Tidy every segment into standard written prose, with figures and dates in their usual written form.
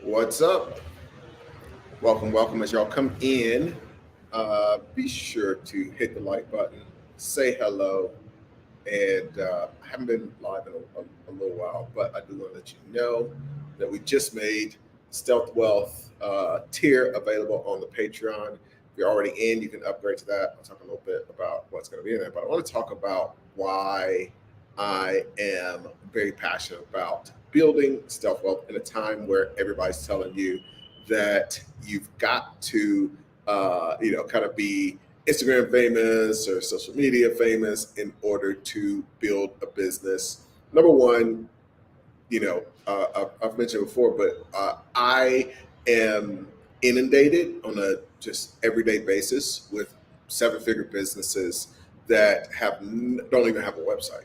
What's up? Welcome as y'all come in. Be sure to hit the like button, say hello, and I haven't been live in a little while, but I do want to let you know that we just made Stealth Wealth tier available on the Patreon. If you're already in, you can upgrade to that. I'll talk a little bit about what's going to be in there, but I want to talk about why I am very passionate about building Stealth Wealth in a time where everybody's telling you that you've got to, kind of be Instagram famous or social media famous in order to build a business. Number one, I've mentioned before, but I am inundated on a just everyday basis with seven-figure businesses that don't even have a website,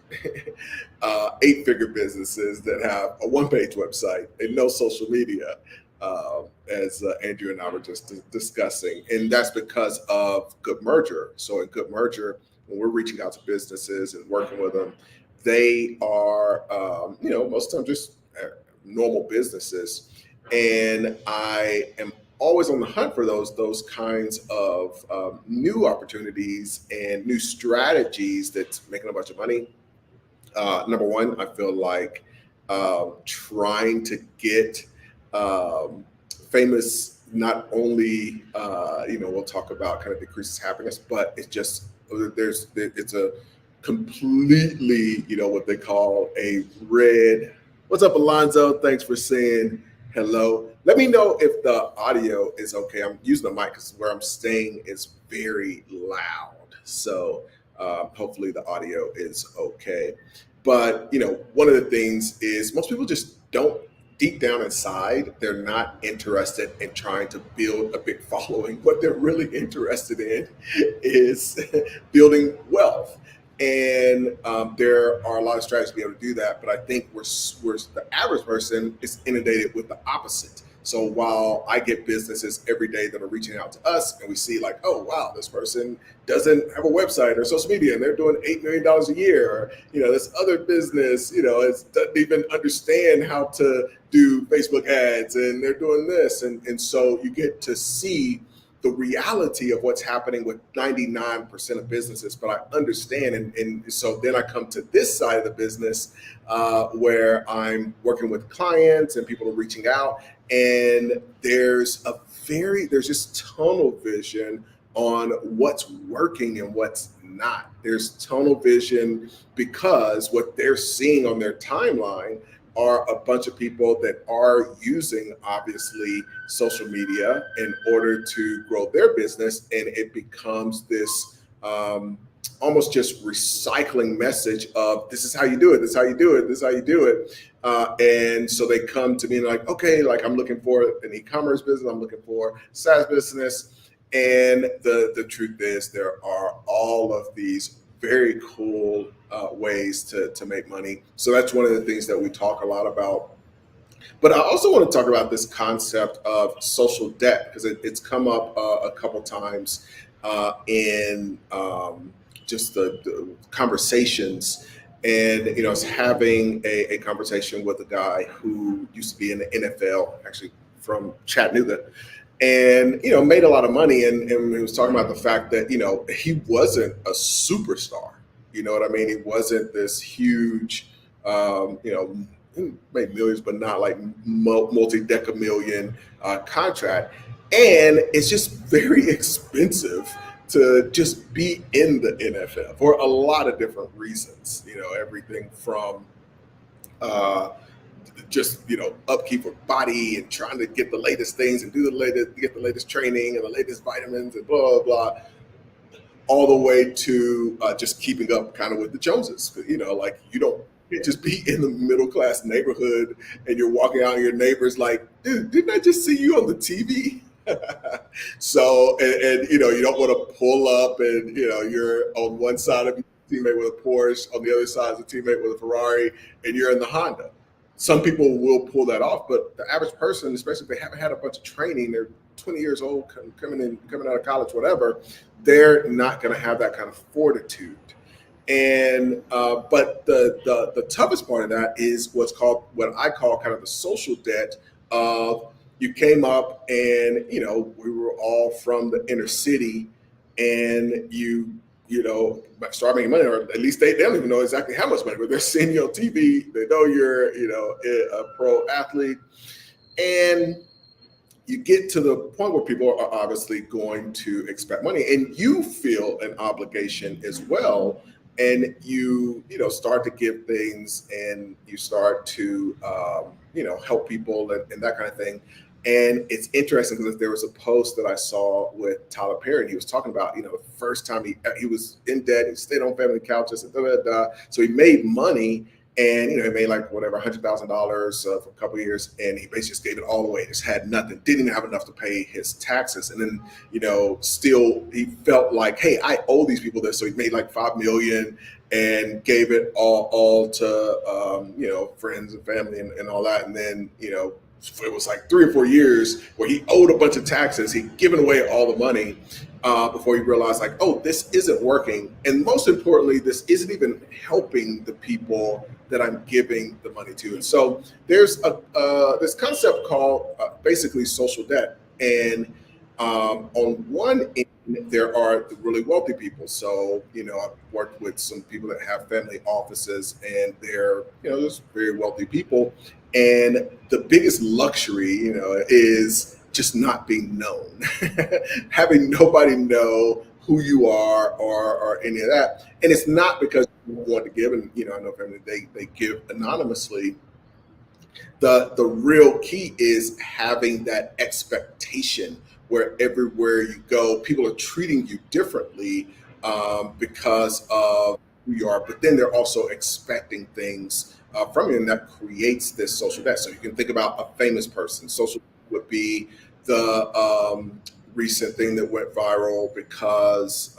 eight-figure businesses that have a one-page website and no social media, as Andrew and I were just discussing, and that's because of Good Merger. So in Good Merger, when we're reaching out to businesses and working with them, they are, most of them just normal businesses, and I am always on the hunt for those kinds of new opportunities and new strategies that's making a bunch of money. Number one, I feel like trying to get famous not only we'll talk about kind of decreases happiness, but it's a completely what they call a red. What's up, Alonzo? Thanks for saying hello. Let me know if the audio is okay. I'm using the mic because where I'm staying is very loud, so hopefully the audio is okay. But one of the things is most people just don't, deep down inside, they're not interested in trying to build a big following. What they're really interested in is building wealth. And there are a lot of strategies to be able to do that. But I think we're the average person is inundated with the opposite. So while I get businesses every day that are reaching out to us and we see like, oh, wow, this person doesn't have a website or social media and they're doing $8 million a year. Or, this other business, doesn't even understand how to do Facebook ads and they're doing this. And so you get to see the reality of what's happening with 99% of businesses. But I understand. And so then I come to this side of the business where I'm working with clients and people are reaching out. And there's just tunnel vision on what's working and what's not. There's tunnel vision because what they're seeing on their timeline are a bunch of people that are using, obviously, social media in order to grow their business. And it becomes this almost just recycling message of this is how you do it, this is how you do it, this is how you do it. And so they come to me like, okay, like I'm looking for an e-commerce business, I'm looking for SaaS business. And the truth is there are all of these very cool ways to make money. So that's one of the things that we talk a lot about. But I also want to talk about this concept of social debt because it's come up a couple times in just the conversations. And I was having a conversation with a guy who used to be in the NFL, actually from Chattanooga, and made a lot of money. And he was talking about the fact that he wasn't a superstar. You know what I mean? He wasn't this huge, he made millions, but not like multi-decamillion contract. And it's just very expensive to just be in the NFL for a lot of different reasons. Everything from just upkeep of body and trying to get the latest things and get the latest training and the latest vitamins and blah blah blah, all the way to just keeping up kind of with the Joneses. Like you don't just be in the middle class neighborhood and you're walking out and your neighbor's like, dude, didn't I just see you on the TV? So and you don't want to pull up and you're on one side of your teammate with a Porsche, on the other side is a teammate with a Ferrari, and you're in the Honda. Some people will pull that off, but the average person, especially if they haven't had a bunch of training, they're 20 years old, coming out of college, whatever, they're not going to have that kind of fortitude. And but the toughest part of that is what I call kind of the social debt of you came up and, we were all from the inner city, and you know, start making money, or at least they don't even know exactly how much money, but they're seeing you on TV. They know you're, a pro athlete. And you get to the point where people are obviously going to expect money, and you feel an obligation as well. And start to give things, and you start to help people, and that kind of thing. And it's interesting because there was a post that I saw with Tyler Perry, and he was talking about, the first time he was in debt, he stayed on family couches, and da, da, da. So he made money, and he made like whatever $100,000 for a couple of years, and he basically just gave it all away. Just had nothing, didn't even have enough to pay his taxes, and then still he felt like, hey, I owe these people this. So he made like 5 million and gave it all to friends and family, and all that, and then it was like 3 or 4 years where he owed a bunch of taxes. He'd given away all the money before he realized, like, oh, this isn't working. And most importantly, this isn't even helping the people that I'm giving the money to. And so there's this concept called basically social debt. And on one end, there are the really wealthy people. So, I've worked with some people that have family offices, and they're, just very wealthy people. And the biggest luxury, is just not being known, having nobody know who you are, or any of that. And it's not because you want to give, and I know family, they give anonymously. The real key is having that expectation where everywhere you go, people are treating you differently because of who you are, but then they're also expecting things from you, and that creates this social debt. So you can think about a famous person. Social would be the recent thing that went viral because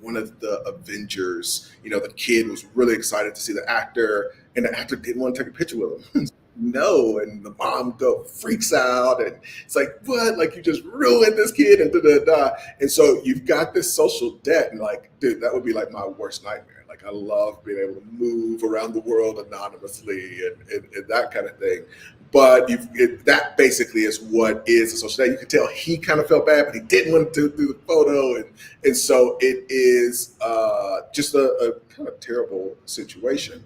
one of the Avengers, the kid was really excited to see the actor, and the actor didn't want to take a picture with him. No, and the mom freaks out, and it's like, what, like, you just ruined this kid, and da da da. And so you've got this social debt, and like, dude, that would be like my worst nightmare. Like, I love being able to move around the world anonymously, and that kind of thing. But that basically is what is a social debt. You can tell he kind of felt bad, but he didn't want to do the photo, and so it is just a kind of terrible situation.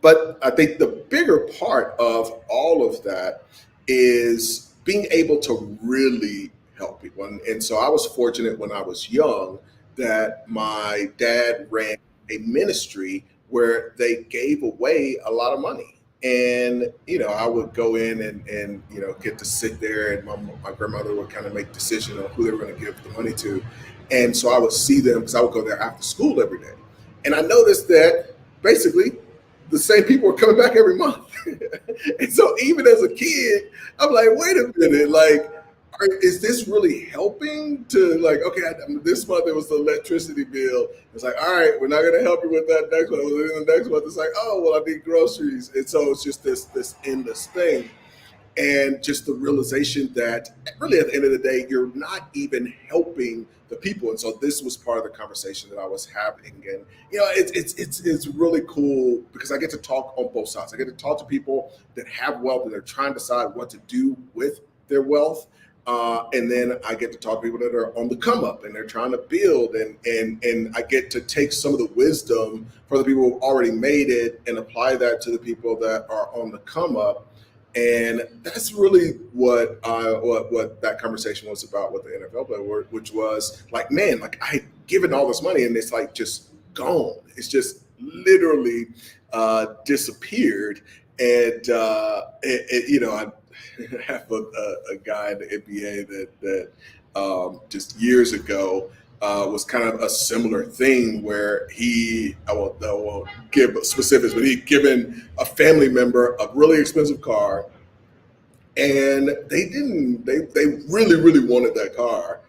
But I think the bigger part of all of that is being able to really help people. And so I was fortunate when I was young that my dad ran a ministry where they gave away a lot of money. And, I would go in and get to sit there, and my grandmother would kind of make decisions on who they were going to give the money to. And so I would see them because I would go there after school every day. And I noticed that basically the same people are coming back every month. And so even as a kid, I'm like, wait a minute, like, is this really helping to, like, okay, this month it was the electricity bill. It's like, all right, we're not going to help you with that next month. And then the next month it's like, oh, well, I need groceries. And so it's just this endless thing. And just the realization that really at the end of the day, you're not even helping the people. And so this was part of the conversation that I was having. And it's really cool because I get to talk on both sides. I get to talk to people that have wealth and they're trying to decide what to do with their wealth. And then I get to talk to people that are on the come up and they're trying to build, and I get to take some of the wisdom for the people who've already made it and apply that to the people that are on the come up. And that's really what that conversation was about with the NFL player, which was like, man, like, I had given all this money and it's like just gone. It's just literally disappeared. And I have a guy in the NBA that just years ago was kind of a similar thing where I won't give specifics, but he'd given a family member a really expensive car, and they really, really wanted that car.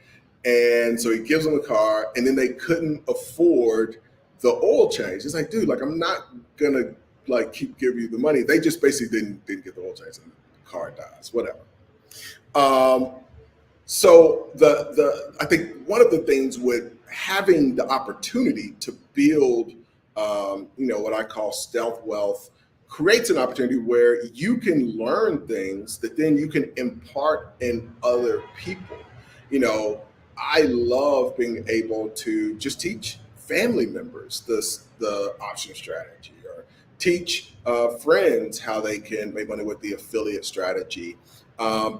And so he gives them a car, and then they couldn't afford the oil change. It's like, dude, like, I'm not gonna like keep giving you the money. They just basically didn't get the oil change, and the car dies, whatever. So I think one of the things with having the opportunity to build, what I call stealth wealth creates an opportunity where you can learn things that then you can impart in other people. You know, I love being able to just teach family members the option strategy, or teach friends how they can make money with the affiliate strategy,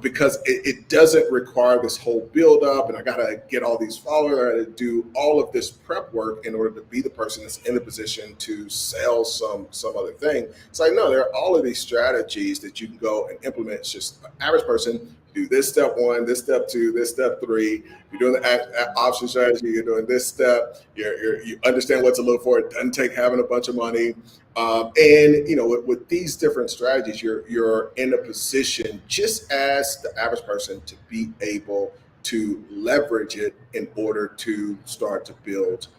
because it doesn't require this whole build up and I gotta get all these followers, I gotta do all of this prep work in order to be the person that's in a position to sell some other thing. It's like, no, there are all of these strategies that you can go and implement. It's just an average person do this step one, this step two, this step three. You're doing the option strategy, you're doing this step, you understand what to look for. It doesn't take having a bunch of money. And you know, with these different strategies, you're in a position, just as the average person, to be able to leverage it in order to start to build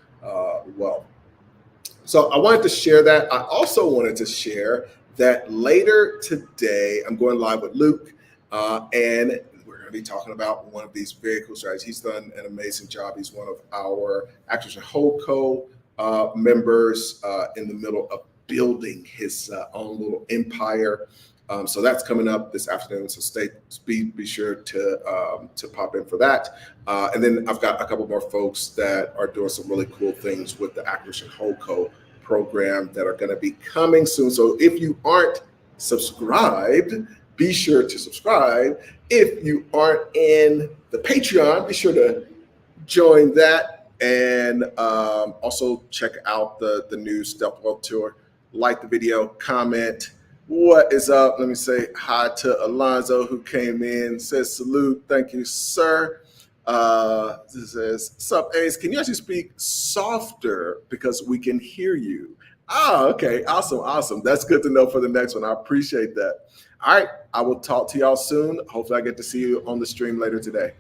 wealth. So I wanted to share that. I also wanted to share that later today, I'm going live with Luke, and we're going to be talking about one of these very cool strategies. He's done an amazing job. He's one of our Acquisition Holdco members, in the middle of building his own little empire. So that's coming up this afternoon. So be sure to pop in for that. And then I've got a couple more folks that are doing some really cool things with the Acquisition Holdco program that are going to be coming soon. So if you aren't subscribed, be sure to subscribe. If you aren't in the Patreon, be sure to join that. And also check out the new Stealth Wealth Tour. Like the video, comment. What is up? Let me say hi to Alonzo, who came in, says salute. Thank you, sir. This says, sup, Ace? Can you actually speak softer because we can hear you? Oh, okay. Awesome. That's good to know for the next one. I appreciate that. All right. I will talk to y'all soon. Hopefully I get to see you on the stream later today.